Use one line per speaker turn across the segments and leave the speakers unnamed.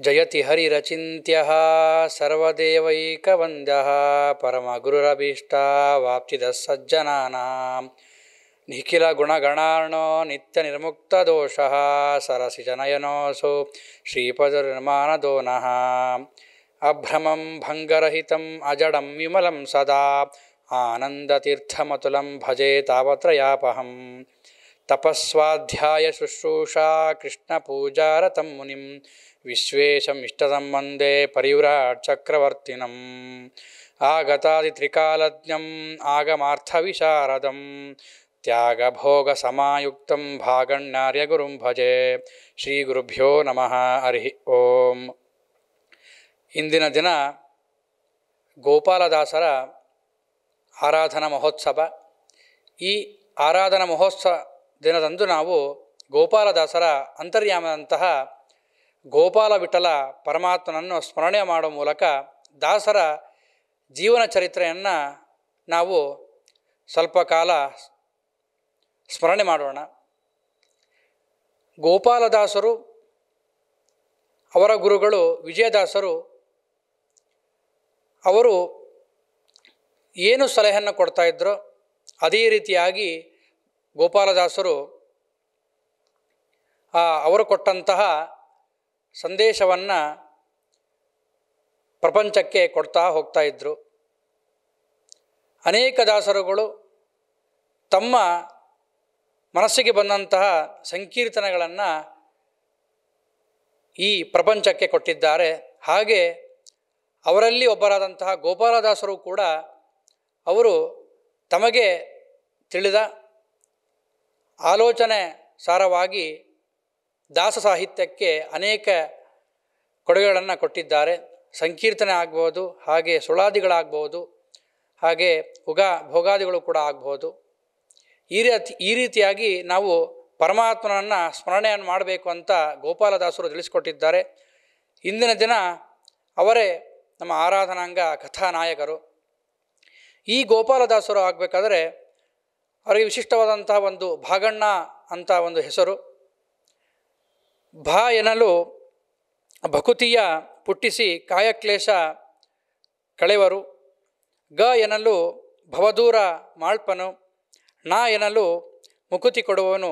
ಜಯತಿ ಹರಿರಚಿಂತ್ಯಃ ಸರ್ವದೇವೈಕವಂದ್ಯಃ ಪರಮಗುರುರಭೀಷ್ಟವಾಪ್ತಿದಃ ಸಜ್ಜನಾನಾಂ ನಿಖಿಲ ಗುಣಗಣಾರ್ಣೋ ನಿತ್ಯ ನಿರ್ಮುಕ್ತದೋಷಃ ಸರಸಿಜನಯನೋऽಸೌ ಶ್ರೀಪದನಿರ್ಮಾಣದೋ ನಃ ಅಭ್ರಮಂ ಭಂಗರಹಿತಂ ಅಜಡಂ ವಿಮಲಂ ಸದಾ ಆನಂದತೀರ್ಥಮತುಲಂ ಭಜೆ ತಾವತ್ರಯಾಪಹಂ ತಪಸ್ವಾಧ್ಯಾಯ ಶುಶ್ರೂಷಾ ಕೃಷ್ಣಪೂಜಾರತಂ ಮುನಿಂ ವಿಶ್ವೇಶಂ ಇಷ್ಟದಂ ವಂದೇ ಪರಿವ್ರಾಟ್ ಚಕ್ರವರ್ತಿನಂ ಆಗತಾದಿತ್ರಿಕಾಲಜ್ಞಂ ಆಗಮಾರ್ಥವಿಶಾರದಂ ತ್ಯಾಗಭೋಗಸಮಾಯುಕ್ತಂ ಭಾಗಣ್ಯಾರ್ಯಗುರುಂ ಭಜೆ ಶ್ರೀ ಗುರುಭ್ಯೋ ನಮಃ ಹರಿ ಓಂ. ಇಂದಿನ ದಿನ ಗೋಪಾಲದಾಸರ ಆರಾಧನಾ ಮಹೋತ್ಸವ. ಈ ಆರಾಧನಾ ಮಹೋತ್ಸವ ದಿನದಂದು ನಾವು ಗೋಪಾಲದಾಸರ ಅಂತರ್ಯಾಮದಂತಹ ಗೋಪಾಲ ವಿಠಲ ಪರಮಾತ್ಮನನ್ನು ಸ್ಮರಣೆ ಮಾಡುವ ಮೂಲಕ ದಾಸರ ಜೀವನ ಚರಿತ್ರೆಯನ್ನು ನಾವು ಸ್ವಲ್ಪ ಕಾಲ ಸ್ಮರಣೆ ಮಾಡೋಣ. ಗೋಪಾಲದಾಸರು, ಅವರ ಗುರುಗಳು ವಿಜಯದಾಸರು, ಅವರು ಏನು ಸಲಹೆಯನ್ನು ಕೊಡ್ತಾಯಿದ್ರೋ ಅದೇ ರೀತಿಯಾಗಿ ಗೋಪಾಲದಾಸರು ಅವರು ಕೊಟ್ಟಂತಹ ಸಂದೇಶವನ್ನು ಪ್ರಪಂಚಕ್ಕೆ ಕೊಡ್ತಾ ಹೋಗ್ತಾಯಿದ್ರು. ಅನೇಕ ದಾಸರುಗಳು ತಮ್ಮ ಮನಸ್ಸಿಗೆ ಬಂದಂತಹ ಸಂಕೀರ್ತನೆಗಳನ್ನು ಈ ಪ್ರಪಂಚಕ್ಕೆ ಕೊಟ್ಟಿದ್ದಾರೆ. ಹಾಗೆ ಅವರಲ್ಲಿ ಒಬ್ಬರಾದಂತಹ ಗೋಪಾಲದಾಸರು ಕೂಡ ಅವರು ತಮಗೆ ತಿಳಿದ ಆಲೋಚನೆ ಸಾರವಾಗಿ ದಾಸ ಸಾಹಿತ್ಯಕ್ಕೆ ಅನೇಕ ಕೊಡುಗೆಗಳನ್ನು ಕೊಟ್ಟಿದ್ದಾರೆ. ಸಂಕೀರ್ತನೆ ಆಗ್ಬೋದು, ಹಾಗೆ ಸುಳಾದಿಗಳಾಗ್ಬೋದು, ಹಾಗೆ ಭೋಗಾದಿಗಳು ಕೂಡ ಆಗ್ಬೋದು. ಈ ರೀತಿಯಾಗಿ ನಾವು ಪರಮಾತ್ಮನನ್ನು ಸ್ಮರಣೆಯನ್ನು ಮಾಡಬೇಕು ಅಂತ ಗೋಪಾಲದಾಸರು ತಿಳಿಸ್ಕೊಟ್ಟಿದ್ದಾರೆ. ಇಂದಿನ ದಿನ ಅವರೇ ನಮ್ಮ ಆರಾಧನಾಂಗ ಕಥಾನಾಯಕರು. ಈ ಗೋಪಾಲದಾಸರು ಆಗಬೇಕಾದ್ರೆ ಅವರಿಗೆ ವಿಶಿಷ್ಟವಾದಂತಹ ಒಂದು ಭಾಗಣ್ಣ ಅಂತ ಒಂದು ಹೆಸರು. ಭಾ ಎನ್ನಲು ಭಕುತಿಯ ಪುಟ್ಟಿಸಿ ಕಾಯಕ್ಲೇಶ ಕಳೆವರು, ಗ ಎನ್ನಲು ಭವದೂರ ಮಾಳ್ಪನು, ನ ಎನ್ನಲು ಮುಕುತಿ ಕೊಡುವನು.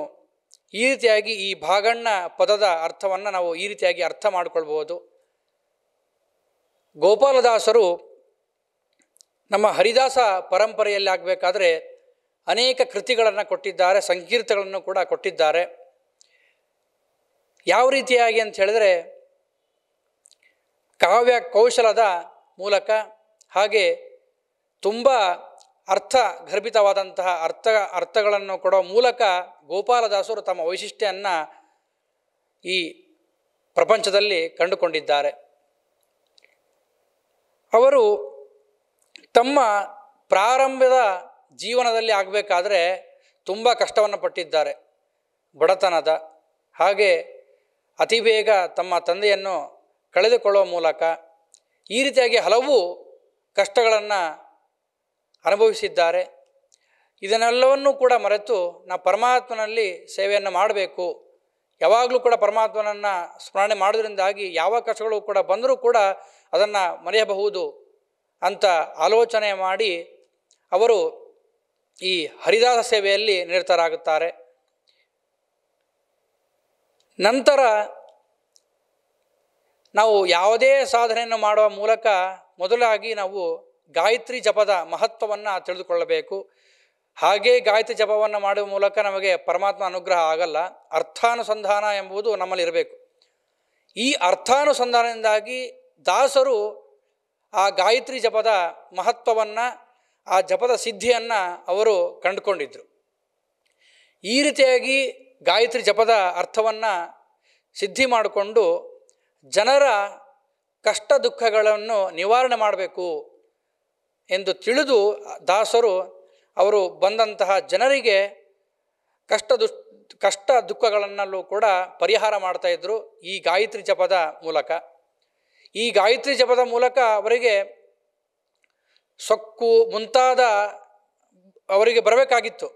ಈ ರೀತಿಯಾಗಿ ಈ ಭಾಗಣ್ಣ ಪದದ ಅರ್ಥವನ್ನು ನಾವು ಈ ರೀತಿಯಾಗಿ ಅರ್ಥ ಮಾಡಿಕೊಳ್ಬೋದು. ಗೋಪಾಲದಾಸರು ನಮ್ಮ ಹರಿದಾಸ ಪರಂಪರೆಯಲ್ಲಿ ಆಗಬೇಕಾದ್ರೆ ಅನೇಕ ಕೃತಿಗಳನ್ನು ಕೊಟ್ಟಿದ್ದಾರೆ, ಸಂಕೀರ್ತಗಳನ್ನು ಕೂಡ ಕೊಟ್ಟಿದ್ದಾರೆ. ಯಾವ ರೀತಿಯಾಗಿ ಅಂತ ಹೇಳಿದ್ರೆ ಕಾವ್ಯ ಕೌಶಲದ ಮೂಲಕ, ಹಾಗೆ ತುಂಬ ಅರ್ಥಗರ್ಭಿತವಾದಂತಹ ಅರ್ಥಗಳನ್ನು ಕೊಡೋ ಮೂಲಕ ಗೋಪಾಲದಾಸರು ತಮ್ಮ ವೈಶಿಷ್ಟ್ಯವನ್ನು ಈ ಪ್ರಪಂಚದಲ್ಲಿ ಕಂಡುಕೊಂಡಿದ್ದಾರೆ. ಅವರು ತಮ್ಮ ಪ್ರಾರಂಭದ ಜೀವನದಲ್ಲಿ ಆಗಬೇಕಾದ್ರೆ ತುಂಬ ಕಷ್ಟವನ್ನು ಪಟ್ಟಿದ್ದಾರೆ. ಬಡತನದ, ಹಾಗೆ ಅತಿ ಬೇಗ ತಮ್ಮ ತಂದೆಯನ್ನು ಕಳೆದುಕೊಳ್ಳುವ ಮೂಲಕ ಈ ರೀತಿಯಾಗಿ ಹಲವು ಕಷ್ಟಗಳನ್ನು ಅನುಭವಿಸಿದ್ದಾರೆ. ಇದನ್ನೆಲ್ಲವನ್ನೂ ಕೂಡ ಮರೆತು ನಾವು ಪರಮಾತ್ಮನಲ್ಲಿ ಸೇವೆಯನ್ನು ಮಾಡಬೇಕು, ಯಾವಾಗಲೂ ಕೂಡ ಪರಮಾತ್ಮನನ್ನು ಸ್ಮರಣೆ ಮಾಡೋದ್ರಿಂದಾಗಿ ಯಾವ ಕಷ್ಟಗಳು ಕೂಡ ಬಂದರೂ ಕೂಡ ಅದನ್ನು ಮರೆಯಬಹುದು ಅಂತ ಆಲೋಚನೆ ಮಾಡಿ ಅವರು ಈ ಹರಿದಾಸ ಸೇವೆಯಲ್ಲಿ ನಿರತರಾಗುತ್ತಾರೆ. ನಂತರ ನಾವು ಯಾವುದೇ ಸಾಧನೆಯನ್ನು ಮಾಡುವ ಮೂಲಕ ಮೊದಲಾಗಿ ನಾವು ಗಾಯತ್ರಿ ಜಪದ ಮಹತ್ವವನ್ನು ತಿಳಿದುಕೊಳ್ಳಬೇಕು. ಹಾಗೇ ಗಾಯತ್ರಿ ಜಪವನ್ನು ಮಾಡುವ ಮೂಲಕ ನಮಗೆ ಪರಮಾತ್ಮ ಅನುಗ್ರಹ ಆಗಲ್ಲ. ಅರ್ಥಾನುಸಂಧಾನ ಎಂಬುದು ನಮ್ಮಲ್ಲಿರಬೇಕು. ಈ ಅರ್ಥಾನುಸಂಧಾನದಿಂದಾಗಿ ದಾಸರು ಆ ಗಾಯತ್ರಿ ಜಪದ ಮಹತ್ವವನ್ನು, ಆ ಜಪದ ಸಿದ್ಧಿಯನ್ನು ಅವರು ಕಂಡುಕೊಂಡಿದ್ದರು. ಈ ರೀತಿಯಾಗಿ ಗಾಯತ್ರಿ ಜಪದ ಅರ್ಥವನ್ನು ಸಿದ್ಧಿ ಮಾಡಿಕೊಂಡು ಜನರ ಕಷ್ಟ ದುಃಖಗಳನ್ನು ನಿವಾರಣೆ ಮಾಡಬೇಕು ಎಂದು ತಿಳಿದು ದಾಸರು ಅವರು ಬಂದಂತಹ ಜನರಿಗೆ ಕಷ್ಟ ದುಃಖಗಳನ್ನಲ್ಲೂ ಕೂಡ ಪರಿಹಾರ ಮಾಡ್ತಾಯಿದ್ರು ಈ ಗಾಯತ್ರಿ ಜಪದ ಮೂಲಕ. ಈ ಗಾಯತ್ರಿ ಜಪದ ಮೂಲಕ ಅವರಿಗೆ ಸೊಕ್ಕು ಮುಂತಾದ ಅವರಿಗೆ ಬರಬೇಕಾಗಿತ್ತು.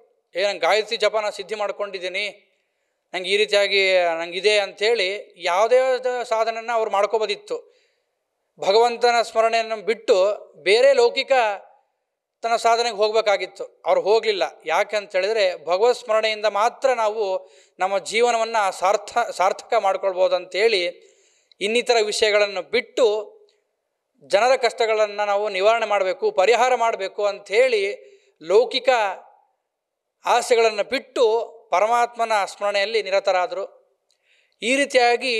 ಗಾಯತ್ರಿ ಜಪನ ಸಿದ್ಧಿ ಮಾಡ್ಕೊಂಡಿದ್ದೀನಿ, ನಂಗೆ ಈ ರೀತಿಯಾಗಿ ನನಗಿದೆ ಅಂಥೇಳಿ ಯಾವುದೇ ಸಾಧನೆಯನ್ನು ಅವ್ರು ಮಾಡ್ಕೋಬೋದಿತ್ತು. ಭಗವಂತನ ಸ್ಮರಣೆಯನ್ನು ಬಿಟ್ಟು ಬೇರೆ ಲೌಕಿಕ ತನ್ನ ಸಾಧನೆಗೆ ಹೋಗಬೇಕಾಗಿತ್ತು. ಅವ್ರು ಹೋಗಲಿಲ್ಲ. ಯಾಕೆ ಅಂತೇಳಿದರೆ ಭಗವತ್ ಸ್ಮರಣೆಯಿಂದ ಮಾತ್ರ ನಾವು ನಮ್ಮ ಜೀವನವನ್ನು ಸಾರ್ಥಕ ಮಾಡ್ಕೊಳ್ಬೋದು ಅಂಥೇಳಿ ಇನ್ನಿತರ ವಿಷಯಗಳನ್ನು ಬಿಟ್ಟು ಜನರ ಕಷ್ಟಗಳನ್ನು ನಾವು ನಿವಾರಣೆ ಮಾಡಬೇಕು, ಪರಿಹಾರ ಮಾಡಬೇಕು ಅಂಥೇಳಿ ಲೌಕಿಕ ಆಸೆಗಳನ್ನು ಬಿಟ್ಟು ಪರಮಾತ್ಮನ ಸ್ಮರಣೆಯಲ್ಲಿ ನಿರತರಾದರು. ಈ ರೀತಿಯಾಗಿ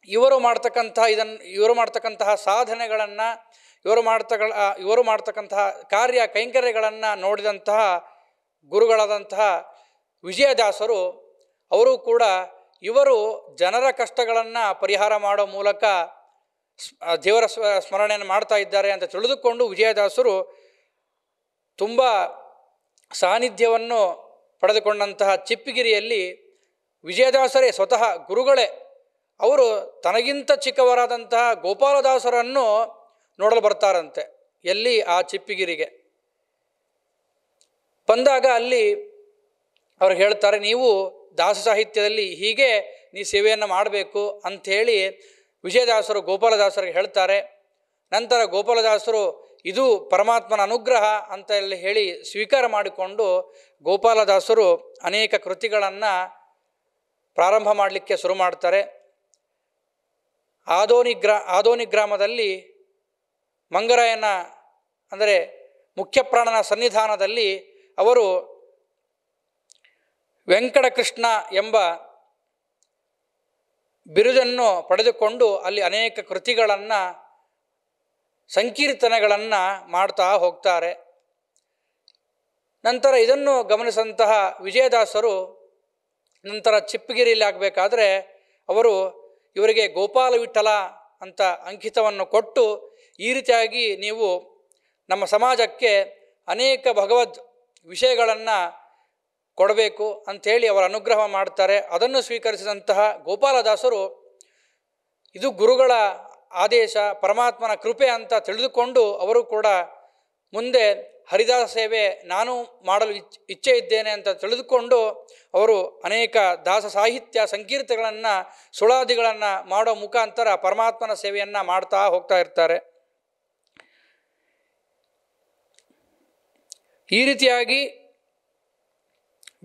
ಇವರು ಮಾಡ್ತಕ್ಕಂತಹ ಸಾಧನೆಗಳನ್ನು ಇವರು ಮಾಡ್ತಕ್ಕಂತಹ ಕಾರ್ಯ ಕೈಂಕರ್ಯಗಳನ್ನು ನೋಡಿದಂತಹ ಗುರುಗಳಾದಂತಹ ವಿಜಯದಾಸರು ಅವರು ಕೂಡ ಇವರು ಜನರ ಕಷ್ಟಗಳನ್ನು ಪರಿಹಾರ ಮಾಡೋ ಮೂಲಕ ದೇವರ ಸ್ಮರಣೆಯನ್ನು ಮಾಡ್ತಾ ಇದ್ದಾರೆ ಅಂತ ತಿಳಿದುಕೊಂಡು ವಿಜಯದಾಸರು ತುಂಬ ಸಾನ್ನಿಧ್ಯವನ್ನು ಪಡೆದುಕೊಂಡಂತಹ ಚಿಪ್ಪಗಿರಿಯಲ್ಲಿ ವಿಜಯದಾಸರೇ ಸ್ವತಃ ಗುರುಗಳೇ ಅವರು ತನಗಿಂತ ಚಿಕ್ಕವರಾದಂತಹ ಗೋಪಾಲದಾಸರನ್ನು ನೋಡಲು ಬರ್ತಾರಂತೆ. ಎಲ್ಲಿ? ಆ ಚಿಪ್ಪಗಿರಿಗೆ ಬಂದಾಗ ಅಲ್ಲಿ ಅವ್ರು ಹೇಳ್ತಾರೆ, ನೀವು ದಾಸ ಸಾಹಿತ್ಯದಲ್ಲಿ ಹೀಗೆ ನೀ ಸೇವೆಯನ್ನು ಮಾಡಬೇಕು ಅಂಥೇಳಿ ವಿಜಯದಾಸರು ಗೋಪಾಲದಾಸರಿಗೆ ಹೇಳ್ತಾರೆ. ನಂತರ ಗೋಪಾಲದಾಸರು ಇದು ಪರಮಾತ್ಮನ ಅನುಗ್ರಹ ಅಂತ ಹೇಳಿ ಸ್ವೀಕಾರ ಮಾಡಿಕೊಂಡು ಗೋಪಾಲದಾಸರು ಅನೇಕ ಕೃತಿಗಳನ್ನು ಪ್ರಾರಂಭ ಮಾಡಲಿಕ್ಕೆ ಶುರು ಮಾಡ್ತಾರೆ. ಆದೋನಿ ಗ್ರಾಮದಲ್ಲಿ ಮಂಗರಾಯನ ಅಂದರೆ ಮುಖ್ಯಪ್ರಾಣನ ಸನ್ನಿಧಾನದಲ್ಲಿ ಅವರು ವೆಂಕಟಕೃಷ್ಣ ಎಂಬ ಬಿರುದನ್ನು ಪಡೆದುಕೊಂಡು ಅಲ್ಲಿ ಅನೇಕ ಕೃತಿಗಳನ್ನು ಸಂಕೀರ್ತನೆಗಳನ್ನು ಮಾಡ್ತಾ ಹೋಗ್ತಾರೆ. ನಂತರ ಇದನ್ನು ಗಮನಿಸಿದಂತಹ ವಿಜಯದಾಸರು ನಂತರ ಚಿಪ್ಪಗಿರಿಯಲ್ಲಿ ಆಗಬೇಕಾದ್ರೆ ಅವರು ಇವರಿಗೆ ಗೋಪಾಲ ವಿಠಲ ಅಂತ ಅಂಕಿತವನ್ನು ಕೊಟ್ಟು ಈ ರೀತಿಯಾಗಿ ನೀವು ನಮ್ಮ ಸಮಾಜಕ್ಕೆ ಅನೇಕ ಭಗವದ್ ವಿಷಯಗಳನ್ನು ಕೊಡಬೇಕು ಅಂಥೇಳಿ ಅವರ ಅನುಗ್ರಹ ಮಾಡ್ತಾರೆ. ಅದನ್ನು ಸ್ವೀಕರಿಸಿದಂತಹ ಗೋಪಾಲದಾಸರು ಇದು ಗುರುಗಳ ಆದೇಶ, ಪರಮಾತ್ಮನ ಕೃಪೆ ಅಂತ ತಿಳಿದುಕೊಂಡು ಅವರು ಕೂಡ ಮುಂದೆ ಹರಿದಾಸ ಸೇವೆ ನಾನು ಮಾಡಲು ಇಚ್ಛೆ ಇದ್ದೇನೆ ಅಂತ ತಿಳಿದುಕೊಂಡು ಅವರು ಅನೇಕ ದಾಸ ಸಾಹಿತ್ಯ ಸಂಕೀರ್ತಗಳನ್ನು ಸುಳಾದಿಗಳನ್ನು ಮಾಡೋ ಮುಖಾಂತರ ಪರಮಾತ್ಮನ ಸೇವೆಯನ್ನು ಮಾಡ್ತಾ ಹೋಗ್ತಾ ಇರ್ತಾರೆ. ಈ ರೀತಿಯಾಗಿ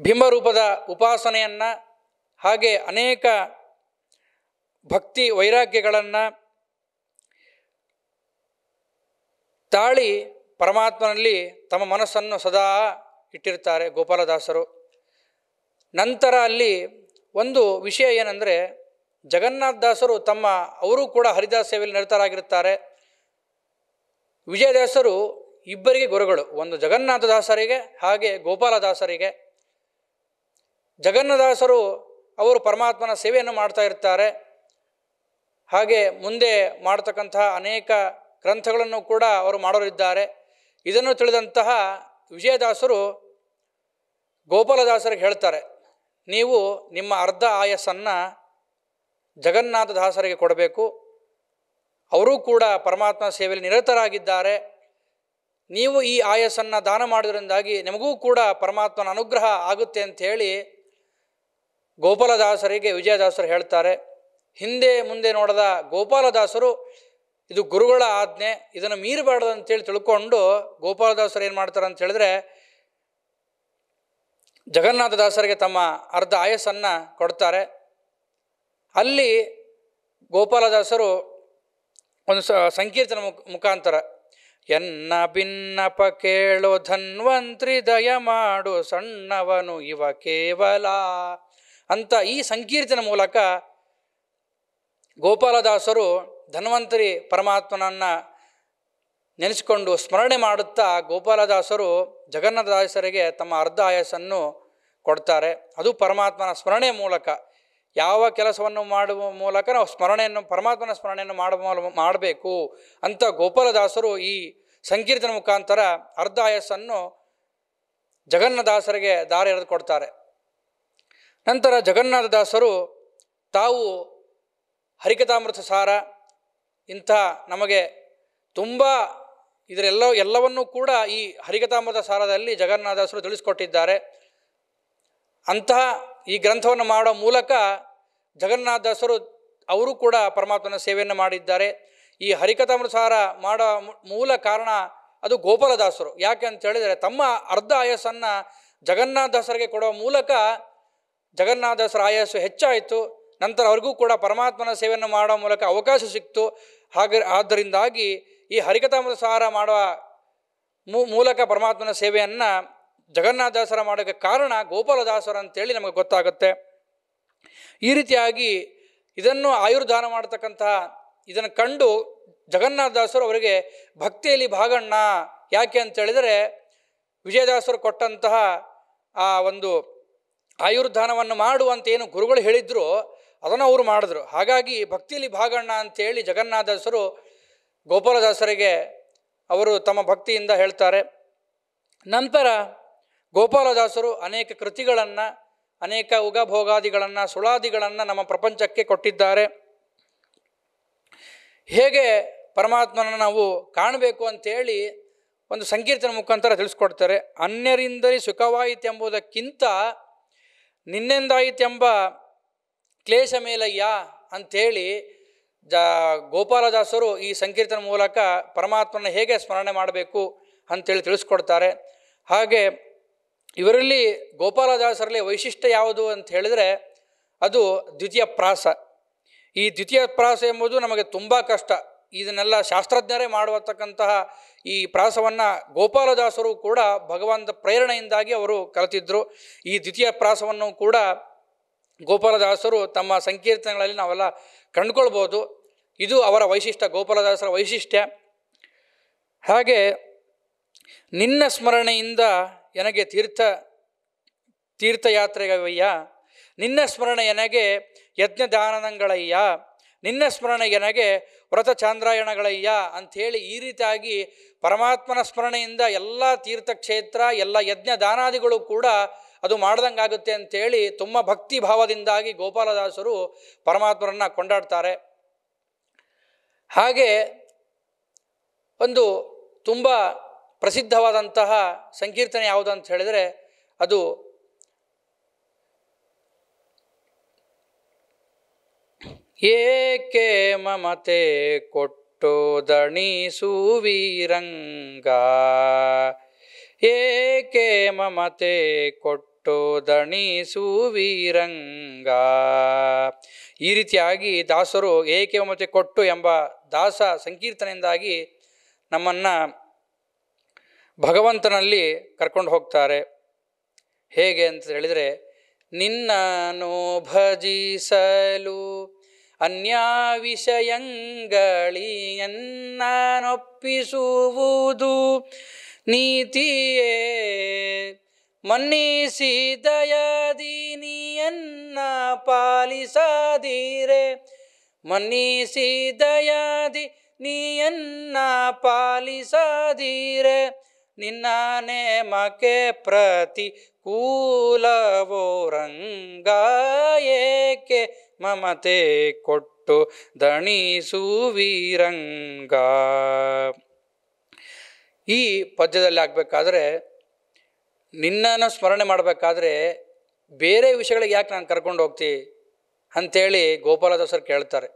ಬಿಂಬರೂಪದ ಉಪಾಸನೆಯನ್ನು ಹಾಗೆ ಅನೇಕ ಭಕ್ತಿ ವೈರಾಗ್ಯಗಳನ್ನು ತಾಳಿ ಪರಮಾತ್ಮನಲ್ಲಿ ತಮ್ಮ ಮನಸ್ಸನ್ನು ಸದಾ ಇಟ್ಟಿರ್ತಾರೆ ಗೋಪಾಲದಾಸರು. ನಂತರ ಅಲ್ಲಿ ಒಂದು ವಿಷಯ ಏನೆಂದರೆ ಜಗನ್ನಾಥದಾಸರು ಅವರು ಕೂಡ ಹರಿದಾಸ ಸೇವೆಯಲ್ಲಿ ನಿರತರಾಗಿರ್ತಾರೆ. ವಿಜಯದಾಸರು ಇಬ್ಬರಿಗೆ ಗುರುಗಳು, ಒಂದು ಜಗನ್ನಾಥದಾಸರಿಗೆ ಹಾಗೆ ಗೋಪಾಲದಾಸರಿಗೆ. ಜಗನ್ನಾಥದಾಸರು ಅವರು ಪರಮಾತ್ಮನ ಸೇವೆಯನ್ನು ಮಾಡ್ತಾ ಇರ್ತಾರೆ. ಹಾಗೆ ಮುಂದೆ ಮಾಡ್ತಕ್ಕಂತಹ ಅನೇಕ ಗ್ರಂಥಗಳನ್ನು ಕೂಡ ಅವರು ಮಾಡೋರಿದ್ದಾರೆ. ಇದನ್ನು ತಿಳಿದಂತಹ ವಿಜಯದಾಸರು ಗೋಪಾಲದಾಸರಿಗೆ ಹೇಳ್ತಾರೆ, ನೀವು ನಿಮ್ಮ ಅರ್ಧ ಆಯಸ್ಸನ್ನು ಜಗನ್ನಾಥದಾಸರಿಗೆ ಕೊಡಬೇಕು. ಅವರೂ ಕೂಡ ಪರಮಾತ್ಮ ಸೇವೆಯಲ್ಲಿ ನಿರತರಾಗಿದ್ದಾರೆ. ನೀವು ಈ ಆಯಸ್ಸನ್ನು ದಾನ ಮಾಡೋದ್ರಿಂದಾಗಿ ನಿಮಗೂ ಕೂಡ ಪರಮಾತ್ಮನ ಅನುಗ್ರಹ ಆಗುತ್ತೆ ಅಂಥೇಳಿ ಗೋಪಾಲದಾಸರಿಗೆ ವಿಜಯದಾಸರು ಹೇಳ್ತಾರೆ. ಹಿಂದೆ ಮುಂದೆ ನೋಡದ ಗೋಪಾಲದಾಸರು ಇದು ಗುರುಗಳ ಆಜ್ಞೆ, ಇದನ್ನು ಮೀರಬಾರ್ದು ಅಂತೇಳಿ ತಿಳ್ಕೊಂಡು ಗೋಪಾಲದಾಸರು ಏನು ಮಾಡ್ತಾರೆ ಅಂತ ಹೇಳಿದ್ರೆ ಜಗನ್ನಾಥದಾಸರಿಗೆ ತಮ್ಮ ಅರ್ಧ ಆಯಸ್ಸನ್ನು ಕೊಡ್ತಾರೆ. ಅಲ್ಲಿ ಗೋಪಾಲದಾಸರು ಒಂದು ಸಂಕೀರ್ತನ ಮುಖಾಂತರ ಎನ್ನ ಭಿನ್ನಪ ಕೇಳೋ ಧನ್ವಂತ್ರಿ ದಯ ಮಾಡು ಸಣ್ಣವನು ಇವ ಕೇವಲ ಅಂತ ಈ ಸಂಕೀರ್ತನ ಮೂಲಕ ಗೋಪಾಲದಾಸರು ಧನ್ವಂತರಿ ಪರಮಾತ್ಮನನ್ನು ನೆನೆಸಿಕೊಂಡು ಸ್ಮರಣೆ ಮಾಡುತ್ತಾ ಗೋಪಾಲದಾಸರು ಜಗನ್ನಾಥದಾಸರಿಗೆ ತಮ್ಮ ಅರ್ಧ ಆಯಸ್ಸನ್ನು ಕೊಡ್ತಾರೆ. ಅದು ಪರಮಾತ್ಮನ ಸ್ಮರಣೆ ಮೂಲಕ. ಯಾವ ಕೆಲಸವನ್ನು ಮಾಡುವ ಮೂಲಕ ನಾವು ಪರಮಾತ್ಮನ ಸ್ಮರಣೆಯನ್ನು ಮಾಡಬೇಕು ಅಂತ ಗೋಪಾಲದಾಸರು ಈ ಸಂಕೀರ್ತನ ಮುಖಾಂತರ ಅರ್ಧ ಆಯಸ್ಸನ್ನು ಜಗನ್ನಾಥದಾಸರಿಗೆ ದಾರಿ ಎರೆದು ಕೊಡ್ತಾರೆ. ನಂತರ ಜಗನ್ನಾಥದಾಸರು ತಾವು ಹರಿಕಥಾಮೃತ ಸಾರ ಇಂಥ ನಮಗೆ ತುಂಬ ಎಲ್ಲವನ್ನೂ ಕೂಡ ಈ ಹರಿಕಥಾಮೃತ ಸಾರದಲ್ಲಿ ಜಗನ್ನಾಥದಾಸರು ತಿಳಿಸ್ಕೊಟ್ಟಿದ್ದಾರೆ. ಅಂತಹ ಈ ಗ್ರಂಥವನ್ನು ಮಾಡೋ ಮೂಲಕ ಜಗನ್ನಾಥದಾಸರು ಅವರು ಕೂಡ ಪರಮಾತ್ಮನ ಸೇವೆಯನ್ನು ಮಾಡಿದ್ದಾರೆ. ಈ ಹರಿಕಥಾಮೃತಸಾರ ಮಾಡೋ ಮೂಲ ಕಾರಣ ಅದು ಗೋಪಾಲದಾಸರು. ಯಾಕೆ ಅಂತ ಹೇಳಿದರೆ ತಮ್ಮ ಅರ್ಧ ಆಯಸ್ಸನ್ನು ಜಗನ್ನಾಥದಾಸರಿಗೆ ಕೊಡೋ ಮೂಲಕ ಜಗನ್ನಾಥದಾಸರ ಆಯಸ್ಸು ಹೆಚ್ಚಾಯಿತು. ನಂತರ ಅವ್ರಿಗೂ ಕೂಡ ಪರಮಾತ್ಮನ ಸೇವೆಯನ್ನು ಮಾಡೋ ಮೂಲಕ ಅವಕಾಶ ಸಿಕ್ತು. ಆದ್ದರಿಂದಾಗಿ ಈ ಹರಿಕಥಾಮೃತಸಾರ ಮಾಡುವ ಮೂಲಕ ಪರಮಾತ್ಮನ ಸೇವೆಯನ್ನು ಜಗನ್ನಾಥದಾಸರ ಮಾಡೋಕ್ಕೆ ಕಾರಣ ಗೋಪಾಲದಾಸರು ಅಂತೇಳಿ ನಮಗೆ ಗೊತ್ತಾಗುತ್ತೆ. ಈ ರೀತಿಯಾಗಿ ಇದನ್ನು ಆಯುರ್ದಾನ ಮಾಡತಕ್ಕಂತಹ ಇದನ್ನು ಕಂಡು ಜಗನ್ನಾಥದಾಸರು ಅವರಿಗೆ ಭಕ್ತಿಯಲ್ಲಿ ಭಾಗಣ್ಣ. ಯಾಕೆ ಅಂತೇಳಿದರೆ ವಿಜಯದಾಸರು ಕೊಟ್ಟಂತಹ ಆ ಒಂದು ಆಯುರ್ದಾನವನ್ನು ಮಾಡುವಂತ ಏನು ಗುರುಗಳು ಹೇಳಿದ್ರು ಅದನ್ನು ಅವರು ಮಾಡಿದ್ರು. ಹಾಗಾಗಿ ಭಕ್ತಿಯಲ್ಲಿ ಭಾಗಣ್ಣ ಅಂತೇಳಿ ಜಗನ್ನಾಥದಾಸರು ಗೋಪಾಲದಾಸರಿಗೆ ಅವರು ತಮ್ಮ ಭಕ್ತಿಯಿಂದ ಹೇಳ್ತಾರೆ. ನಂತರ ಗೋಪಾಲದಾಸರು ಅನೇಕ ಕೃತಿಗಳನ್ನು, ಅನೇಕ ಉಗಭೋಗಾದಿಗಳನ್ನು, ಸುಳಾದಿಗಳನ್ನು ನಮ್ಮ ಪ್ರಪಂಚಕ್ಕೆ ಕೊಟ್ಟಿದ್ದಾರೆ. ಹೇಗೆ ಪರಮಾತ್ಮನ ನಾವು ಕಾಣಬೇಕು ಅಂತೇಳಿ ಒಂದು ಸಂಕೀರ್ತನ ಮುಖಾಂತರ ತಿಳಿಸ್ಕೊಡ್ತಾರೆ. ಅನ್ಯರಿಂದಲೇ ಸುಖವಾಯಿತೆಂಬುದಕ್ಕಿಂತ ನಿನ್ನೆಂದಾಯಿತೆಂಬ ಕ್ಲೇಶ ಮೇಲಯ್ಯ ಅಂಥೇಳಿ ಗೋಪಾಲದಾಸರು ಈ ಸಂಕೀರ್ತನ ಮೂಲಕ ಪರಮಾತ್ಮನ ಹೇಗೆ ಸ್ಮರಣೆ ಮಾಡಬೇಕು ಅಂಥೇಳಿ ತಿಳಿಸ್ಕೊಡ್ತಾರೆ. ಹಾಗೆ ಇವರಲ್ಲಿ ಗೋಪಾಲದಾಸರಲ್ಲಿ ವೈಶಿಷ್ಟ್ಯ ಯಾವುದು ಅಂತ ಹೇಳಿದರೆ ಅದು ದ್ವಿತೀಯ ಪ್ರಾಸ. ಈ ದ್ವಿತೀಯ ಪ್ರಾಸ ಎಂಬುದು ನಮಗೆ ತುಂಬ ಕಷ್ಟ. ಇದನ್ನೆಲ್ಲ ಶಾಸ್ತ್ರಜ್ಞರೇ ಮಾಡುವತಕ್ಕಂತಹ ಈ ಪ್ರಾಸವನ್ನು ಗೋಪಾಲದಾಸರು ಕೂಡ ಭಗವಂತ ಪ್ರೇರಣೆಯಿಂದಾಗಿ ಅವರು ಕಲಿತಿದ್ದರು. ಈ ದ್ವಿತೀಯ ಪ್ರಾಸವನ್ನು ಕೂಡ ಗೋಪಾಲದಾಸರು ತಮ್ಮ ಸಂಕೀರ್ತನೆಗಳಲ್ಲಿ ನಾವೆಲ್ಲ ಕಂಡುಕೊಳ್ಬೋದು. ಇದು ಅವರ ವೈಶಿಷ್ಟ್ಯ, ಗೋಪಾಲದಾಸರ ವೈಶಿಷ್ಟ್ಯ. ಹಾಗೆ ನಿನ್ನ ಸ್ಮರಣೆಯಿಂದ ನನಗೆ ತೀರ್ಥಯಾತ್ರೆಗವಯ್ಯ, ನಿನ್ನ ಸ್ಮರಣೆ ನನಗೆ ಯಜ್ಞದಾನಗಳಯ್ಯ, ನಿನ್ನ ಸ್ಮರಣೆ ನನಗೆ ವ್ರತ ಚಾಂದ್ರಾಯಣಗಳಯ್ಯ ಅಂಥೇಳಿ ಈ ರೀತಿಯಾಗಿ ಪರಮಾತ್ಮನ ಸ್ಮರಣೆಯಿಂದ ಎಲ್ಲ ತೀರ್ಥಕ್ಷೇತ್ರ, ಎಲ್ಲ ಯಜ್ಞ ದಾನಾದಿಗಳು ಕೂಡ ಅದು ಮಾಡ್ದಂಗಾಗುತ್ತೆ ಅಂಥೇಳಿ ತುಂಬ ಭಕ್ತಿ ಭಾವದಿಂದಾಗಿ ಗೋಪಾಲದಾಸರು ಪರಮಾತ್ಮರನ್ನು ಕೊಂಡಾಡ್ತಾರೆ. ಹಾಗೆ ಒಂದು ತುಂಬ ಪ್ರಸಿದ್ಧವಾದಂತಹ ಸಂಕೀರ್ತನೆ ಯಾವುದು ಅಂತ ಹೇಳಿದರೆ ಅದು ಏಕೆ ಮಮತೆ ಕೊಟ್ಟು ದಣಿಸುವೀರಂಗ, ಏಕೆ ಮಮತೆ ಕೊಟ್ಟು ದಣಿಸುವೀರಂಗ. ಈ ರೀತಿಯಾಗಿ ದಾಸರು ಏಕೆ ಮಮತೆ ಕೊಟ್ಟು ಎಂಬ ದಾಸ ಸಂಕೀರ್ತನೆಯಿಂದಾಗಿ ನಮ್ಮನ್ನು ಭಗವಂತನಲ್ಲಿ ಕರ್ಕೊಂಡು ಹೋಗ್ತಾರೆ. ಹೇಗೆ ಅಂತ ಹೇಳಿದರೆ ನಿನ್ನನು ಭಜಿಸಲು ಅನ್ಯ ವಿಷಯಗಳಿಯನ್ನೊಪ್ಪಿಸುವುದು ನೀತಿಯೇ, ಮನ್ನಿಸಿ ದಯದಿ ನೀಯನ್ನ ಪಾಲಿಸದಿರೆ, ಮನ್ನಿಸಿ ದಯದಿ ನೀಯನ್ನ ಪಾಲಿಸದಿರೆ, ನಿನ್ನ ನೇಮಕ್ಕೆ ಪ್ರತಿಕೂಲವೋ ರಂಗ, ಏಕೆ ಮಮತೆ ಕೊಟ್ಟು ದಣಿಸುವೀರಂಗ. ಈ ಪದ್ಯದಲ್ಲಿ ಆಗಬೇಕಾದ್ರೆ ನಿನ್ನನ್ನು ಸ್ಮರಣೆ ಮಾಡಬೇಕಾದ್ರೆ ಬೇರೆ ವಿಷಯಗಳಿಗೆ ಯಾಕೆ ನಾನು ಕರ್ಕೊಂಡು ಹೋಗ್ತಿ ಅಂಥೇಳಿ ಗೋಪಾಲದಾಸರು ಕೇಳ್ತಾರೆ.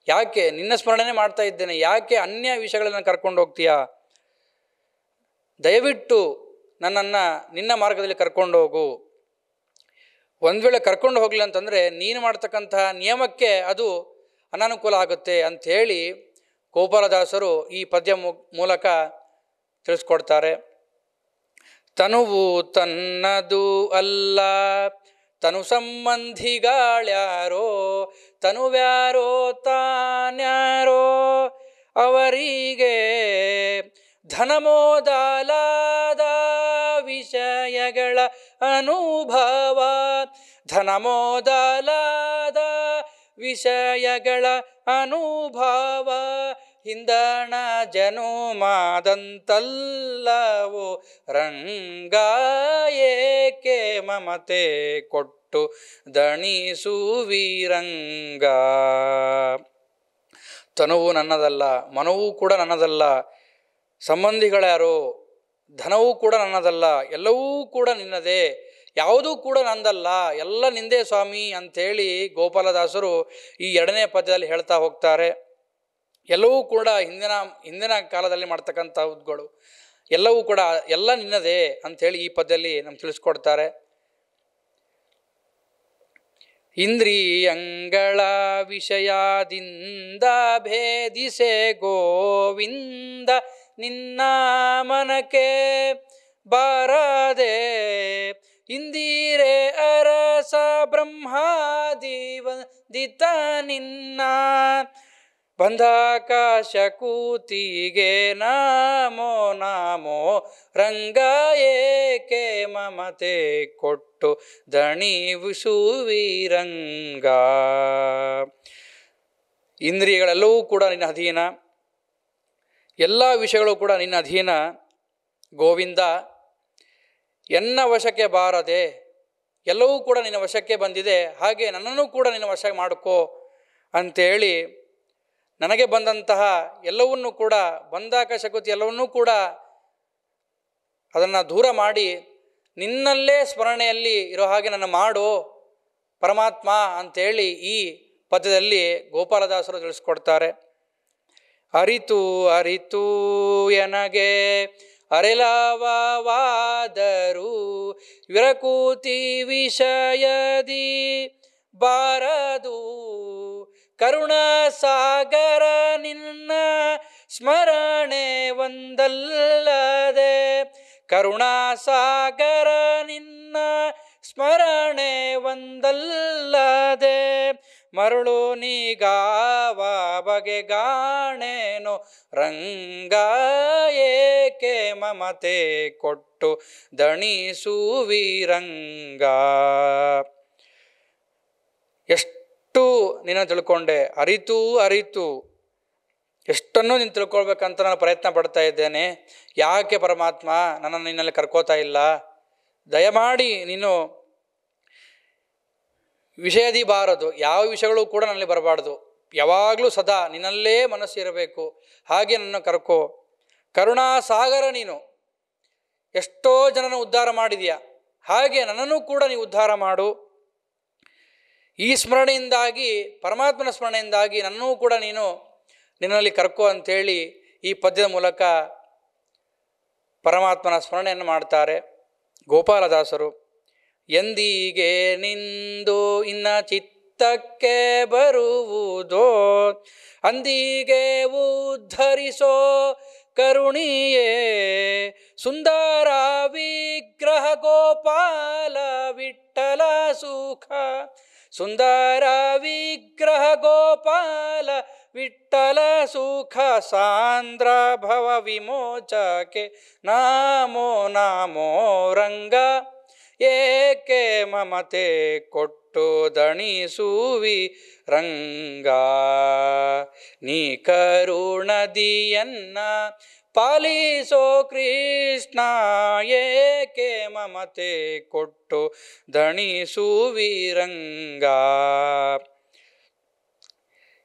ಯಾಕೆ ನಿನ್ನ ಸ್ಮರಣೆ ಮಾಡ್ತಾ ಇದ್ದೇನೆ, ಯಾಕೆ ಅನ್ಯ ವಿಷಯಗಳನ್ನ ಕರ್ಕೊಂಡು ಹೋಗ್ತೀಯಾ? ದಯವಿಟ್ಟು ನನ್ನನ್ನು ನಿನ್ನ ಮಾರ್ಗದಲ್ಲಿ ಕರ್ಕೊಂಡು ಹೋಗು. ಒಂದು ವೇಳೆ ಕರ್ಕೊಂಡು ಹೋಗಲಿಲ್ಲ ಅಂತಂದರೆ ನೀನು ಮಾಡ್ತಕ್ಕಂತಹ ನಿಯಮಕ್ಕೆ ಅದು ಅನಾನುಕೂಲ ಆಗುತ್ತೆ ಅಂಥೇಳಿ ಗೋಪಾಲದಾಸರು ಈ ಪದ್ಯ ಮೂಲಕ ತಿಳಿಸ್ಕೊಡ್ತಾರೆ. ತನುವು ತನ್ನದು ಅಲ್ಲ ತನು ಸಂಬಂಧಿಗಾಳ್ಯಾರೋ, ತನುವ್ಯಾರೋ ತಾನ್ಯಾರೋ ಅವರಿಗೆ ಧನಮೋದಲಾದ ವಿಷಯಗಳ ಅನುಭವ, ಧನಮೋದಲಾದ ವಿಷಯಗಳ ಅನುಭವ, ಹಿಂದಣ ಜನುಮಾದಂತಲ್ಲವೋ ರಂಗ, ಏಕೆ ಮಮತೆ ಕೊಟ್ಟು ದಣಿಸುವೀರಂಗ. ತನುವು ನನ್ನದಲ್ಲ, ಮನವೂ ಕೂಡ ನನ್ನದಲ್ಲ, ಸಂಬಂಧಿಗಳ್ಯಾರೋ, ಧನವೂ ಕೂಡ ನನ್ನದಲ್ಲ, ಎಲ್ಲವೂ ಕೂಡ ನಿನ್ನದೇ. ಯಾವುದೂ ಕೂಡ ನಂದಲ್ಲ, ಎಲ್ಲ ನಿಂದೇ ಸ್ವಾಮಿ ಅಂಥೇಳಿ ಗೋಪಾಲದಾಸರು ಈ 2ನೇ ಪದ್ಯದಲ್ಲಿ ಹೇಳ್ತಾ ಹೋಗ್ತಾರೆ. ಎಲ್ಲವೂ ಕೂಡ ಹಿಂದಿನ ಕಾಲದಲ್ಲಿ ಮಾಡ್ತಕ್ಕಂಥವುಗಳು ಎಲ್ಲವೂ ಕೂಡ ಎಲ್ಲ ನಿನ್ನದೇ ಅಂಥೇಳಿ ಈ ಪದ್ಯದಲ್ಲಿ ನಮ್ಗೆ ತಿಳಿಸ್ಕೊಡ್ತಾರೆ. ಇಂದ್ರಿಯಂಗಳ ವಿಷಯದಿಂದ ಭೇದಿಸೆ ಗೋವಿಂದ ನಿನ್ನ ಮನಕ್ಕೆ ಬಾರದೆ, ಇಂದಿರೆ ಅರಸ ಬ್ರಹ್ಮಾದಿವಂದಿತ ನಿನ್ನ ಬಂಧಾಕಾಶ ಕೂತಿಗೆ ನಮೋ ನಮೋ ರಂಗ ಏಕೆ ಮಮತೆ ಕೊಟ್ಟು ದಣಿವಿಸುವಿರಂಗ. ಇಂದ್ರಿಯಗಳೆಲ್ಲವೂ ಕೂಡ ನಿನ್ನ ಅಧೀನ, ಎಲ್ಲ ವಿಷಯಗಳು ಕೂಡ ನಿನ್ನ ಅಧೀನ ಗೋವಿಂದ. ಎನ್ನ ವಶಕ್ಕೆ ಬಾರದೆ, ಎಲ್ಲವೂ ಕೂಡ ನಿನ್ನ ವಶಕ್ಕೆ ಬಂದಿದೆ, ಹಾಗೆ ನನ್ನನ್ನು ಕೂಡ ನಿನ್ನ ವಶ ಮಾಡಿಕೋ ಅಂಥೇಳಿ ನನಗೆ ಬಂದಂತಹ ಎಲ್ಲವನ್ನೂ ಕೂಡ ಬಂಧಾಕಾಶಕೃತಿ ಎಲ್ಲವನ್ನೂ ಕೂಡ ಅದನ್ನು ದೂರ ಮಾಡಿ ನಿನ್ನಲ್ಲೇ ಸ್ಮರಣೆಯಲ್ಲಿ ಇರೋ ಹಾಗೆ ನನ್ನ ಮಾಡೋ ಪರಮಾತ್ಮ ಅಂಥೇಳಿ ಈ ಪದ್ಯದಲ್ಲಿ ಗೋಪಾಲದಾಸರು ತಿಳಿಸ್ಕೊಡ್ತಾರೆ. ಅರಿತು ಅರಿತು ಎನಗೆ ಅರೆಲವಾದರೂ ವಿರಕೂತಿ ವಿಷಯದಿ ಬಾರದು, ಕರುಣಾಸಾಗರ ನಿನ್ನ ಸ್ಮರಣೆ ಒಂದಲ್ಲದೆ, ಕರುಣಾಸಾಗರ ನಿನ್ನ ಸ್ಮರಣೆ ಒಂದಲ್ಲದೆ, ಮರಳು ನೀಗಾವ ಬಗೆಗಾಣೇನು ರಂಗ ಏಕೆ ಮಮತೆ ಕೊಟ್ಟು ದಣಿಸುವಿರಂಗ. ಎಷ್ಟು ನೀನು ತಿಳ್ಕೊಂಡೆ, ಅರಿತು ಅರಿತು ಎಷ್ಟನ್ನು ನೀನು ತಿಳ್ಕೊಳ್ಬೇಕಂತ ನಾನು ಪ್ರಯತ್ನ ಪಡ್ತಾ ಇದ್ದೇನೆ. ಯಾಕೆ ಪರಮಾತ್ಮ ನನ್ನನ್ನು ನಿನ್ನಲ್ಲಿ ಕರ್ಕೋತಾ ಇಲ್ಲ? ದಯಮಾಡಿ ನೀನು ವಿಷಯದಿ ಬಾರದು, ಯಾವ ವಿಷಯಗಳು ಕೂಡ ನನ್ನಲ್ಲಿ ಬರಬಾರ್ದು, ಯಾವಾಗಲೂ ಸದಾ ನಿನ್ನಲ್ಲೇ ಮನಸ್ಸು ಇರಬೇಕು, ಹಾಗೆ ನನ್ನ ಕರ್ಕೋ. ಕರುಣಾಸಾಗರ ನೀನು, ಎಷ್ಟೋ ಜನನ ಉದ್ಧಾರ ಮಾಡಿದೆಯಾ, ಹಾಗೆ ನನ್ನನ್ನು ಕೂಡ ನೀವು ಉದ್ಧಾರ ಮಾಡು. ಈ ಸ್ಮರಣೆಯಿಂದಾಗಿ, ಪರಮಾತ್ಮನ ಸ್ಮರಣೆಯಿಂದಾಗಿ ನನ್ನೂ ಕೂಡ ನೀನು ನಿನ್ನಲ್ಲಿ ಕರ್ಕೋ ಅಂಥೇಳಿ ಈ ಪದ್ಯದ ಮೂಲಕ ಪರಮಾತ್ಮನ ಸ್ಮರಣೆಯನ್ನು ಮಾಡ್ತಾರೆ ಗೋಪಾಲದಾಸರು. ಎಂದಿಗೆ ನಿಂದು ಇನ್ನ ಚಿತ್ತಕ್ಕೆ ಬರುವುದೋ, ಅಂದಿಗೆ ಉದ್ಧರಿಸೋ ಕರುಣಿಯೇ, ಸುಂದರ ವಿಗ್ರಹ ಗೋಪಾಲ ವಿಠ್ಠಲ ಸುಖ, ಸುಂದರ ವಿಗ್ರಹ ಗೋಪಾಲ ವಿಠ್ಠಲ ಸುಖ, ಸಾಂದ್ರ ಭವ ವಿಮೋಚಕೆ ನಮೋ ನಮೋ ರಂಗ ಏಕೆ ಮಮತೆ ಕೊಟ್ಟು ದಣಿಸುವಿ ರಂಗ. ನೀ ಕರುಣದಿಯನ್ನ ಪಾಲಿಸೋ ಕೃಷ್ಣ ಏಕೆ ಮಮತೆ ಕೊಟ್ಟು ದಣಿಸುವಿ ರಂಗ.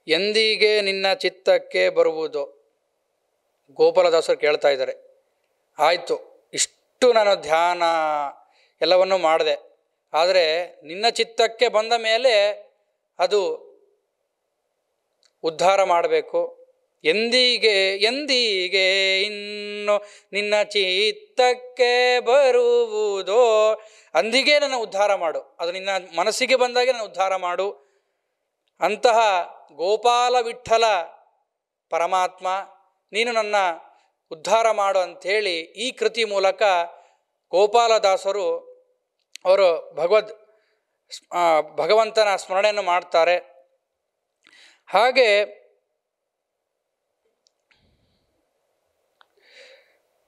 ಎಂದಿಗೆ ನಿನ್ನ ಚಿತ್ತಕ್ಕೆ ಬರುವುದು? ಗೋಪಾಲದಾಸರು ಕೇಳ್ತಾ ಇದ್ದಾರೆ. ಆಯಿತು, ಇಷ್ಟು ನಾನು ಧ್ಯಾನ ಎಲ್ಲವನ್ನೂ ಮಾಡಿದೆ, ಆದರೆ ನಿನ್ನ ಚಿತ್ತಕ್ಕೆ ಬಂದ ಮೇಲೆ ಅದು ಉದ್ಧಾರ ಮಾಡಬೇಕು. ಎಂದಿಗೆ ಎಂದಿಗೆ ಇನ್ನು ನಿನ್ನ ಚಿತ್ತಕ್ಕೆ ಬರುವುದೋ, ಅಂದಿಗೆ ನನ್ನ ಉದ್ಧಾರ ಮಾಡು, ಅದು ನಿನ್ನ ಮನಸ್ಸಿಗೆ ಬಂದಾಗೆ ನನ್ನ ಉದ್ಧಾರ ಮಾಡು. ಅಂತಹ ಗೋಪಾಲ ವಿಠ್ಠಲ ಪರಮಾತ್ಮ ನೀನು ನನ್ನ ಉದ್ಧಾರ ಮಾಡು ಅಂಥೇಳಿ ಈ ಕೃತಿ ಮೂಲಕ ಗೋಪಾಲದಾಸರು ಅವರು ಭಗವಂತನ ಸ್ಮರಣೆಯನ್ನು ಮಾಡ್ತಾರೆ. ಹಾಗೆ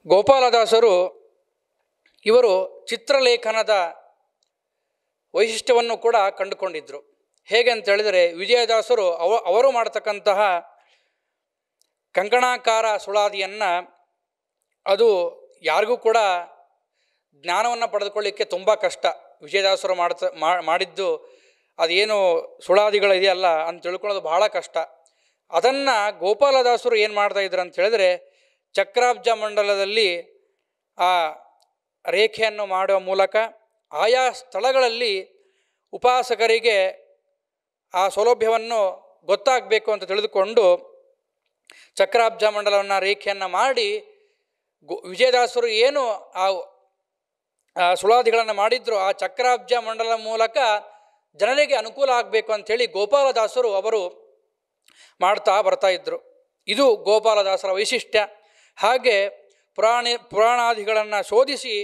ಗೋಪಾಲದಾಸರು ಇವರು ಚಿತ್ರಲೇಖನದ ವೈಶಿಷ್ಟ್ಯವನ್ನು ಕೂಡ ಕಂಡುಕೊಂಡಿದ್ದರು. ಹೇಗೆ ಅಂತ ಹೇಳಿದರೆ, ವಿಜಯದಾಸರು ಅವರು ಮಾಡತಕ್ಕಂತಹ ಕಂಕಣಾಕಾರ ಸುಳಾದಿಯನ್ನು ಅದು ಯಾರಿಗೂ ಕೂಡ ಜ್ಞಾನವನ್ನು ಪಡೆದುಕೊಳ್ಳಿಕ್ಕೆ ತುಂಬ ಕಷ್ಟ. ವಿಜಯದಾಸರು ಮಾಡಿದ್ದು ಅದೇನು ಸುಳಾದಿಗಳಿದೆಯಲ್ಲ ಅಂತ ತಿಳ್ಕೊಳ್ಳೋದು ಬಹಳ ಕಷ್ಟ. ಅದನ್ನು ಗೋಪಾಲದಾಸರು ಏನು ಮಾಡ್ತಾಯಿದ್ರು ಅಂತ ಹೇಳಿದ್ರೆ, ಚಕ್ರಾಬ್ಜ ಮಂಡಲದಲ್ಲಿ ಆ ರೇಖೆಯನ್ನು ಮಾಡುವ ಮೂಲಕ ಆಯಾ ಸ್ಥಳಗಳಲ್ಲಿ ಉಪಾಸಕರಿಗೆ ಆ ಸೌಲಭ್ಯವನ್ನು ಗೊತ್ತಾಗಬೇಕು ಅಂತ ತಿಳಿದುಕೊಂಡು ಚಕ್ರಾಬ್ಜ ಮಂಡಲವನ್ನು ರೇಖೆಯನ್ನು ಮಾಡಿ ವಿಜಯದಾಸರು ಏನು ಆ ಸುಳಾದಿಗಳನ್ನು ಮಾಡಿದ್ರು ಆ ಚಕ್ರಾಬ್ಜ ಮಂಡಲ ಮೂಲಕ ಜನರಿಗೆ ಅನುಕೂಲ ಆಗಬೇಕು ಅಂಥೇಳಿ ಗೋಪಾಲದಾಸರು ಅವರು ಮಾಡ್ತಾ ಬರ್ತಾ ಇದ್ದರು. ಇದು ಗೋಪಾಲದಾಸರ ವೈಶಿಷ್ಟ್ಯ. ಹಾಗೆ ಪುರಾಣಾದಿಗಳನ್ನು ಶೋಧಿಸಿ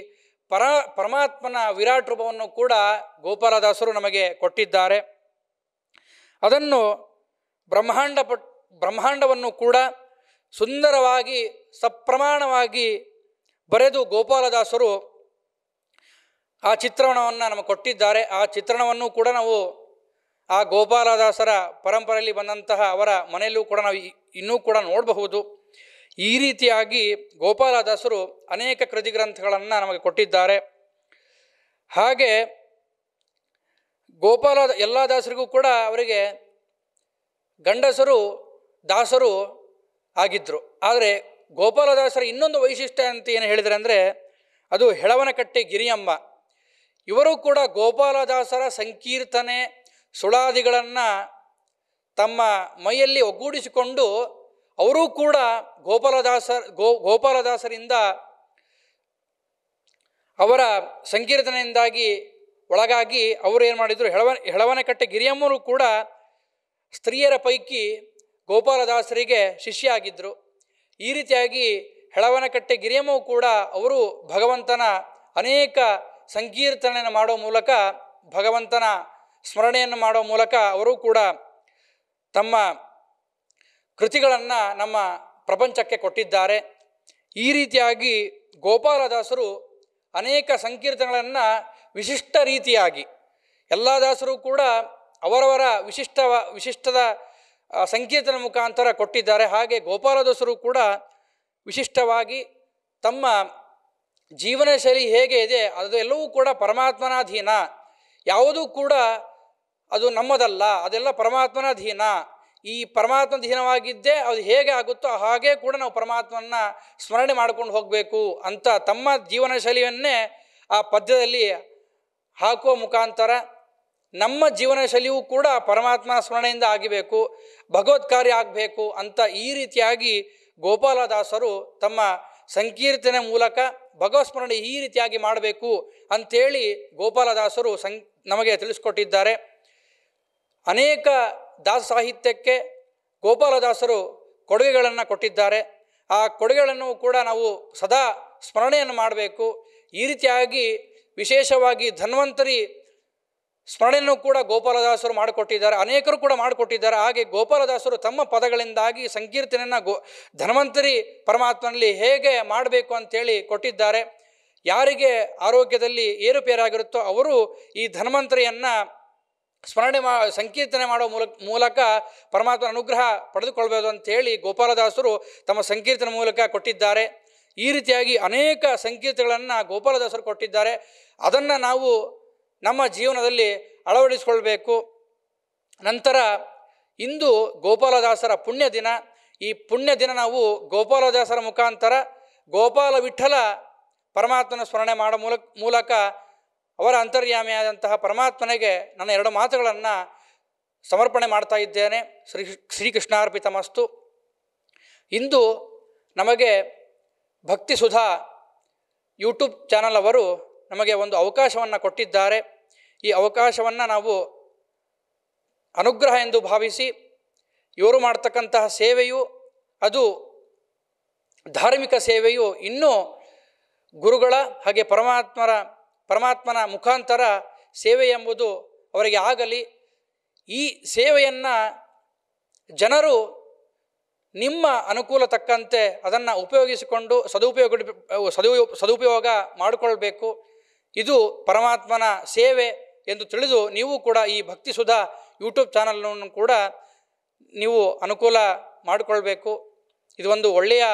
ಪರಮಾತ್ಮನ ವಿರಾಟ್ ರೂಪವನ್ನು ಕೂಡ ಗೋಪಾಲದಾಸರು ನಮಗೆ ಕೊಟ್ಟಿದ್ದಾರೆ. ಅದನ್ನು ಬ್ರಹ್ಮಾಂಡವನ್ನು ಕೂಡ ಸುಂದರವಾಗಿ ಸಪ್ರಮಾಣವಾಗಿ ಬರೆದು ಗೋಪಾಲದಾಸರು ಆ ಚಿತ್ರಣವನ್ನು ನಮಗೆ ಕೊಟ್ಟಿದ್ದಾರೆ. ಆ ಚಿತ್ರಣವನ್ನು ಕೂಡ ನಾವು ಆ ಗೋಪಾಲದಾಸರ ಪರಂಪರೆಯಲ್ಲಿ ಬಂದಂತಹ ಅವರ ಮನೆಯಲ್ಲೂ ಕೂಡ ನಾವು ಇನ್ನೂ ಕೂಡ ನೋಡಬಹುದು. ಈ ರೀತಿಯಾಗಿ ಗೋಪಾಲದಾಸರು ಅನೇಕ ಕೃತಿ ಗ್ರಂಥಗಳನ್ನು ನಮಗೆ ಕೊಟ್ಟಿದ್ದಾರೆ. ಹಾಗೆ ಎಲ್ಲ ದಾಸರಿಗೂ ಕೂಡ ಅವರಿಗೆ ಗಂಡಸರು ದಾಸರು ಆಗಿದ್ದರು. ಆದರೆ ಗೋಪಾಲದಾಸರ ಇನ್ನೊಂದು ವೈಶಿಷ್ಟ್ಯ ಅಂತ ಏನು ಹೇಳಿದರೆ ಅಂದರೆ ಅದು ಹೆಳವನಕಟ್ಟೆ ಗಿರಿಯಮ್ಮ. ಇವರು ಕೂಡ ಗೋಪಾಲದಾಸರ ಸಂಕೀರ್ತನೆ ಸುಳಾದಿಗಳನ್ನು ತಮ್ಮ ಮೈಯಲ್ಲಿ ಒಗ್ಗೂಡಿಸಿಕೊಂಡು ಅವರೂ ಕೂಡ ಗೋಪಾಲದಾಸರಿಂದ ಅವರ ಸಂಕೀರ್ತನೆಯಿಂದಾಗಿ ಒಳಗಾಗಿ ಅವರು ಏನು ಮಾಡಿದರು, ಹೆಳವನಕಟ್ಟೆ ಗಿರಿಯಮ್ಮರು ಕೂಡ ಸ್ತ್ರೀಯರ ಪೈಕಿ ಗೋಪಾಲದಾಸರಿಗೆ ಶಿಷ್ಯ ಆಗಿದ್ದರು. ಈ ರೀತಿಯಾಗಿ ಹೆಳವನಕಟ್ಟೆ ಗಿರಿಯಮ್ಮವು ಕೂಡ ಅವರು ಭಗವಂತನ ಅನೇಕ ಸಂಕೀರ್ತನೆಯನ್ನು ಮಾಡೋ ಮೂಲಕ ಭಗವಂತನ ಸ್ಮರಣೆಯನ್ನು ಮಾಡೋ ಮೂಲಕ ಅವರು ಕೂಡ ತಮ್ಮ ಕೃತಿಗಳನ್ನು ನಮ್ಮ ಪ್ರಪಂಚಕ್ಕೆ ಕೊಟ್ಟಿದ್ದಾರೆ. ಈ ರೀತಿಯಾಗಿ ಗೋಪಾಲದಾಸರು ಅನೇಕ ಸಂಕೀರ್ತನೆಗಳನ್ನು ವಿಶಿಷ್ಟ ರೀತಿಯಾಗಿ ಎಲ್ಲ ದಾಸರು ಕೂಡ ಅವರವರ ವಿಶಿಷ್ಟದ ಸಂಕೀರ್ತನ ಮುಖಾಂತರ ಕೊಟ್ಟಿದ್ದಾರೆ. ಹಾಗೆ ಗೋಪಾಲದಾಸರು ಕೂಡ ವಿಶಿಷ್ಟವಾಗಿ ತಮ್ಮ ಜೀವನ ಶೈಲಿ ಹೇಗೆ ಇದೆ ಅದು ಎಲ್ಲವೂ ಕೂಡ ಪರಮಾತ್ಮನಾಧೀನ, ಯಾವುದೂ ಕೂಡ ಅದು ನಮ್ಮದಲ್ಲ, ಅದೆಲ್ಲ ಪರಮಾತ್ಮನಾಧೀನ. ಈ ಪರಮಾತ್ಮಧೀನವಾಗಿದ್ದೇ ಅದು ಹೇಗೆ ಆಗುತ್ತೋ ಹಾಗೇ ಕೂಡ ನಾವು ಪರಮಾತ್ಮನ ಸ್ಮರಣೆ ಮಾಡ್ಕೊಂಡು ಹೋಗಬೇಕು ಅಂತ ತಮ್ಮ ಜೀವನ ಶೈಲಿಯನ್ನೇ ಆ ಪದ್ಯದಲ್ಲಿ ಹಾಕುವ ಮುಖಾಂತರ ನಮ್ಮ ಜೀವನ ಶೈಲಿಯೂ ಕೂಡ ಪರಮಾತ್ಮನ ಸ್ಮರಣೆಯಿಂದ ಆಗಬೇಕು, ಭಗವತ್ ಕಾರ್ಯ ಆಗಬೇಕು ಅಂತ ಈ ರೀತಿಯಾಗಿ ಗೋಪಾಲದಾಸರು ತಮ್ಮ ಸಂಕೀರ್ತನೆ ಮೂಲಕ ಭಗವತ್ ಸ್ಮರಣೆ ಈ ರೀತಿಯಾಗಿ ಮಾಡಬೇಕು ಅಂಥೇಳಿ ಗೋಪಾಲದಾಸರು ನಮಗೆ ತಿಳಿಸ್ಕೊಟ್ಟಿದ್ದಾರೆ. ಅನೇಕ ದಾಸ ಸಾಹಿತ್ಯಕ್ಕೆ ಗೋಪಾಲದಾಸರು ಕೊಡುಗೆಗಳನ್ನು ಕೊಟ್ಟಿದ್ದಾರೆ. ಆ ಕೊಡುಗೆಗಳನ್ನು ಕೂಡ ನಾವು ಸದಾ ಸ್ಮರಣೆಯನ್ನು ಮಾಡಬೇಕು. ಈ ರೀತಿಯಾಗಿ ವಿಶೇಷವಾಗಿ ಧನ್ವಂತರಿ ಸ್ಮರಣೆಯನ್ನು ಕೂಡ ಗೋಪಾಲದಾಸರು ಮಾಡಿಕೊಟ್ಟಿದ್ದಾರೆ, ಅನೇಕರು ಕೂಡ ಮಾಡಿಕೊಟ್ಟಿದ್ದಾರೆ. ಹಾಗೆ ಗೋಪಾಲದಾಸರು ತಮ್ಮ ಪದಗಳಿಂದಾಗಿ ಸಂಕೀರ್ತನೆಯನ್ನು ಧನ್ವಂತರಿ ಪರಮಾತ್ಮನಲ್ಲಿ ಹೇಗೆ ಮಾಡಬೇಕು ಅಂಥೇಳಿ ಕೊಟ್ಟಿದ್ದಾರೆ. ಯಾರಿಗೆ ಆರೋಗ್ಯದಲ್ಲಿ ಏರುಪೇರಾಗಿರುತ್ತೋ ಅವರು ಈ ಧನ್ವಂತರಿಯನ್ನು ಸಂಕೀರ್ತನೆ ಮಾಡೋ ಮೂಲಕ ಪರಮಾತ್ಮನ ಅನುಗ್ರಹ ಪಡೆದುಕೊಳ್ಬೋದು ಅಂಥೇಳಿ ಗೋಪಾಲದಾಸರು ತಮ್ಮ ಸಂಕೀರ್ತನೆ ಮೂಲಕ ಕೊಟ್ಟಿದ್ದಾರೆ. ಈ ರೀತಿಯಾಗಿ ಅನೇಕ ಸಂಕೀರ್ತನೆಗಳನ್ನು ಗೋಪಾಲದಾಸರು ಕೊಟ್ಟಿದ್ದಾರೆ. ಅದನ್ನು ನಾವು ನಮ್ಮ ಜೀವನದಲ್ಲಿ ಅಳವಡಿಸಿಕೊಳ್ಬೇಕು. ನಂತರ ಇಂದು ಗೋಪಾಲದಾಸರ ಪುಣ್ಯ ದಿನ. ಈ ಪುಣ್ಯ ದಿನ ನಾವು ಗೋಪಾಲದಾಸರ ಮುಖಾಂತರ ಗೋಪಾಲ ವಿಠಲ ಪರಮಾತ್ಮನ ಸ್ಮರಣೆ ಮಾಡೋ ಮೂಲಕ ಅವರ ಅಂತರ್ಯಾಮಿಯಾದಂತಹ ಪರಮಾತ್ಮನಿಗೆ ನನ್ನ 2 ಮಾತುಗಳನ್ನು ಸಮರ್ಪಣೆ ಮಾಡ್ತಾ ಇದ್ದೇನೆ. ಶ್ರೀಕೃಷ್ಣಾರ್ಪಿತಮಸ್ತು. ಇಂದು ನಮಗೆ ಭಕ್ತಿಸುಧಾ ಯೂಟ್ಯೂಬ್ ಚಾನಲ್ ಅವರು ನಮಗೆ ಒಂದು ಅವಕಾಶವನ್ನು ಕೊಟ್ಟಿದ್ದಾರೆ. ಈ ಅವಕಾಶವನ್ನು ನಾವು ಅನುಗ್ರಹ ಎಂದು ಭಾವಿಸಿ ಇವರು ಮಾಡ್ತಕ್ಕಂತಹ ಸೇವೆಯು ಅದು ಧಾರ್ಮಿಕ ಸೇವೆಯು ಇನ್ನೂ ಗುರುಗಳ ಹಾಗೆ ಪರಮಾತ್ಮನ ಮುಖಾಂತರ ಸೇವೆ ಎಂಬುದು ಅವರಿಗೆ ಆಗಲಿ. ಈ ಸೇವೆಯನ್ನು ಜನರು ನಿಮ್ಮ ಅನುಕೂಲ ತಕ್ಕಂತೆ ಅದನ್ನು ಉಪಯೋಗಿಸಿಕೊಂಡು ಸದುಪಯೋಗ ಮಾಡಿಕೊಳ್ಬೇಕು. ಇದು ಪರಮಾತ್ಮನ ಸೇವೆ ಎಂದು ತಿಳಿದು ನೀವು ಕೂಡ ಈ ಭಕ್ತಿಸುಧಾ ಯೂಟ್ಯೂಬ್ ಚಾನಲನ್ನು ಕೂಡ ನೀವು ಅನುಕೂಲ ಮಾಡಿಕೊಳ್ಬೇಕು. ಇದು ಒಂದು ಒಳ್ಳೆಯ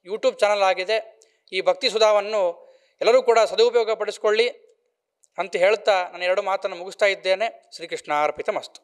ಯೂಟ್ಯೂಬ್ ಚಾನಲ್ ಆಗಿದೆ. ಈ ಭಕ್ತಿಸುಧಾವನ್ನು ಎಲ್ಲರೂ ಕೂಡ ಸದುಪಯೋಗ ಪಡಿಸ್ಕೊಳ್ಳಿ ಅಂತ ಹೇಳ್ತಾ ನಾನು 2 ಮಾತನ್ನು ಮುಗಿಸ್ತಾ ಇದ್ದೇನೆ. ಶ್ರೀಕೃಷ್ಣಾರ್ಪಿತಮಸ್ತು.